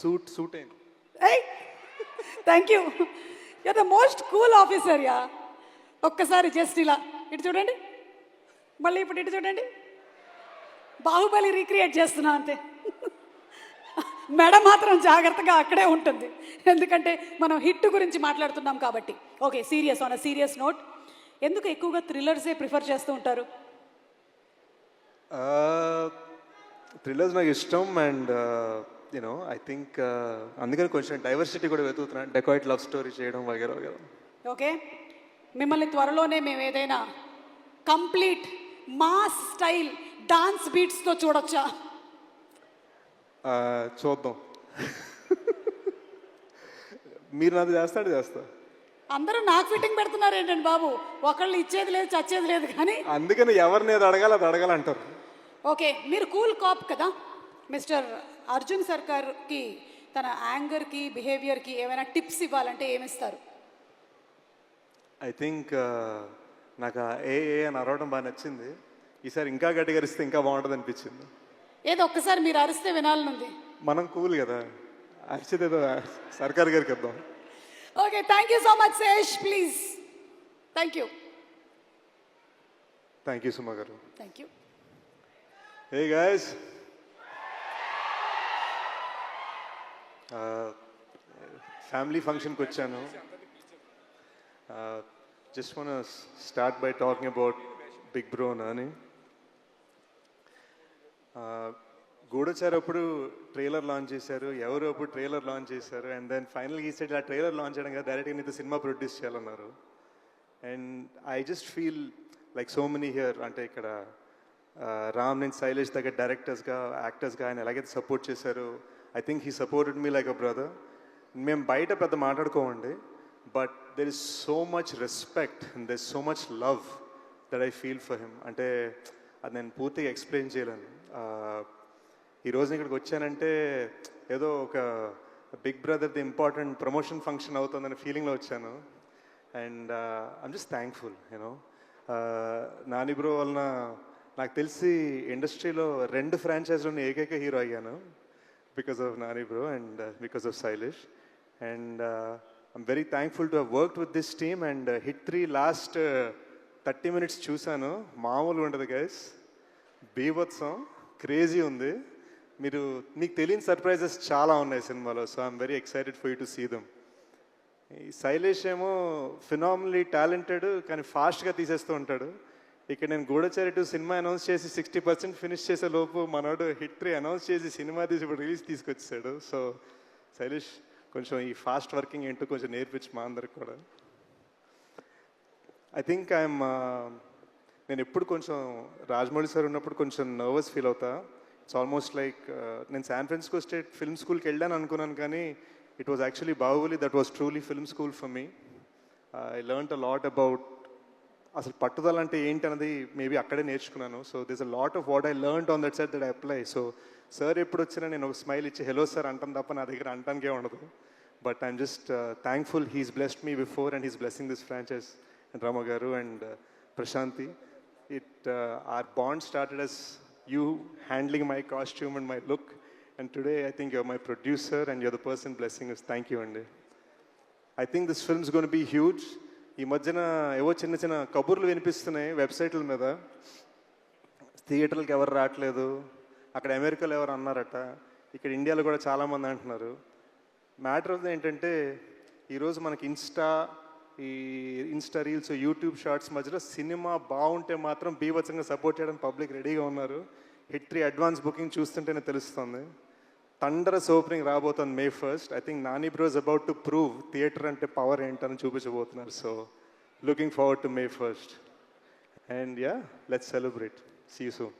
Suit అయింది. Hey, thank you. You're the most cool officer, yeah. ఒక్కసారి just ఇలా ఇటు చూడండి, మళ్ళీ ఇప్పుడు ఇటు చూడండి. బాహుబలి రీక్రియేట్ చేస్తున్నా అంతే. మెడ మాత్రం జాగ్రత్తగా అక్కడే ఉంటుంది, ఎందుకంటే మనం హిట్ గురించి మాట్లాడుతున్నాం కాబట్టి. Okay, serious, on a serious note, ఎందుకు ఎక్కువగా థ్రిల్లర్సే ప్రిఫర్ చేస్తూ ఉంటారు? థ్రిల్లర్స్ నాకు ఇష్టం అండ్ యూనో ఐ థింక్ అందుకని కొంచెం డైవర్సిటీ కూడా వెతుకుతున్నాను, డెకాయిట్ లవ్ స్టోరీ చేయడం వగేరా వగేరా. ఓకే, మిమ్మల్ని త్వరలోనే మేము ఏదైనా కంప్లీట్ మాస్ స్టైల్ డాన్స్ బీట్స్తో చూడొచ్చా? చూద్దాం. మీరు నాది చేస్తా. అందరూ నాకు ఫిట్టింగ్ పెడుతున్నారు ఏంటండి బాబు, ఒకళ్ళు ఇచ్చేది లేదు చచ్చేది లేదు కానీ. అందుకని ఎవరిని అది అడగాలంటారు. ఓకే, మీరు కూల్ కాప్ కదా, మిస్టర్ అర్జున్ సర్కార్కి తన యాంగర్కి బిహేవియర్కి ఏమైనా టిప్స్ ఇవ్వాలంటే ఏమిస్తారు? ఐ థింక్ నాకు ఏ అని అరవడం బాగా నచ్చింది. ఈసారి ఇంకా గట్టిగా అరిస్తే ఇంకా బాగుంటుంది అనిపించింది. ఏదో ఒక్కసారి మీరు అరిస్తే వినాలనుంది. మనం కూల్ కదా, అరిచేది ఏదో సర్కార్ గారికి ఇద్దాం. Okay, thank you so much Sesh, please. Thank you Suma garu. Thank you. Hey guys, family ఫంక్షన్కి వచ్చాను. Just wanna start by talking about big bro అని. గూఢచారి అప్పుడు ట్రైలర్ లాంచ్ చేశారు, ఎవరు అప్పుడు ట్రైలర్ లాంచ్ చేశారు, అండ్ దెన్ ఫైనల్గా ఈ సైడ్ ఆ ట్రైలర్ లాంచ్ చేయడం కదా, డైరెక్ట్గా నీతో సినిమా ప్రొడ్యూస్ చేయాలన్నారు. And I just feel like so many here, అంటే ఇక్కడ రామ్ అండ్ శైలేష్ దగ్గర డైరెక్టర్స్గా యాక్టర్స్గా ఆయన ఎలాగైతే సపోర్ట్ చేశారు, I think he supported me like a brother. మేము బయట పెద్ద మాట్లాడుకోమండి, but there is so much respect and there is so much love that I feel for him. అంటే అది నేను పూర్తిగా ఎక్స్ప్లెయిన్ చేయలేను. ఈరోజు ఇక్కడికి వచ్చానంటే ఏదో ఒక బిగ్ బ్రదర్ది ఇంపార్టెంట్ ప్రమోషన్ ఫంక్షన్ అవుతుందనే ఫీలింగ్లో వచ్చాను. And I'm just thankful. You know Nani bro వలన నాకు తెలిసి ఇండస్ట్రీలో 2 ఫ్రాంచైజ్లోని ఏకైక హీరో అయ్యాను, because of Nani bro and because of Shailesh. And I'm very thankful to have worked with this team. And hit 3 last 30 minutes చూశాను, మామూలుగా ఉండదు గైస్, బీభత్సం, క్రేజీ ఉంది. మీకు తెలియని సర్ప్రైజెస్ చాలా ఉన్నాయి సినిమాలో, so I'm very excited for you to see them. ఈ శైలేష్ ఏమో ఫినామినలీ టాలెంటెడ్, కానీ ఫాస్ట్గా తీసేస్తూ ఉంటాడు. ఇక్కడ నేను గూఢచారి 2 సినిమా అనౌన్స్ చేసి 60% ఫినిష్ చేసే లోపు మనోడు హిట్ 3 అనౌన్స్ చేసి సినిమా తీసి ఇప్పుడు రిలీజ్ తీసుకొచ్చాడు. సో శైలేష్ కొంచెం ఈ ఫాస్ట్ వర్కింగ్ ఏంటో కొంచెం నేర్పించి మా అందరికి కూడా. ఐ థింక్ నేను ఎప్పుడు కొంచెం రాజమౌళి సార్ ఉన్నప్పుడు కొంచెం నర్వస్ ఫీల్ అవుతా. ఇట్స్ ఆల్మోస్ట్ లైక్ నేను శాన్ ఫ్రాన్సిస్కో స్టేట్ ఫిల్మ్ స్కూల్కి వెళ్ళాను అనుకున్నాను, కానీ it was actually Baahubali that was truly film school for me. I learned a lot about అసలు పట్టుదల అంటే ఏంటి అన్నది మేబీ అక్కడే నేర్చుకున్నాను. So this a lot of what I learned on that set that I apply. So sir ఎప్పుడు వచ్చినా నేను ఒక స్మైల్ ఇచ్చి హలో సార్ అంటాను తప్ప నా దగ్గర అంటానికే ఉండదు. But I'm just thankful he's blessed me before and he's blessing this franchise. And Rama garu and Prashanti, our bond started as you handling my costume and my look, and today I think you're my producer and you're the person blessing us. Thank you Andy. I think this film is going to be huge. ఈ మధ్యన ఏవో చిన్న చిన్న కబుర్లు వినిపిస్తున్నాయి వెబ్సైట్ల మీద, థియేటర్లకు ఎవరు రావట్లేదు, అక్కడ అమెరికాలో ఎవరు అన్నారట, ఇక్కడ ఇండియాలో కూడా చాలామంది అంటున్నారు. మ్యాటర్ ఆఫ్ ఏంటంటే ఈరోజు మనకి ఇన్స్టా రీల్స్, యూట్యూబ్ షార్ట్స్ మధ్యలో సినిమా బాగుంటే మాత్రం బీభత్సంగా సపోర్ట్ చేయడానికి పబ్లిక్ రెడీగా ఉన్నారు. హిట్ 3 అడ్వాన్స్ బుకింగ్ చూస్తుంటేనే తెలుస్తుంది. థండరస్ ఓపెనింగ్ రాబోతుంది May 1st. I think Nani bro is about to prove theatre అంటే పవర్ ఏంటని చూపించబోతున్నారు. So looking forward to May 1st. And yeah, let's celebrate. See you soon.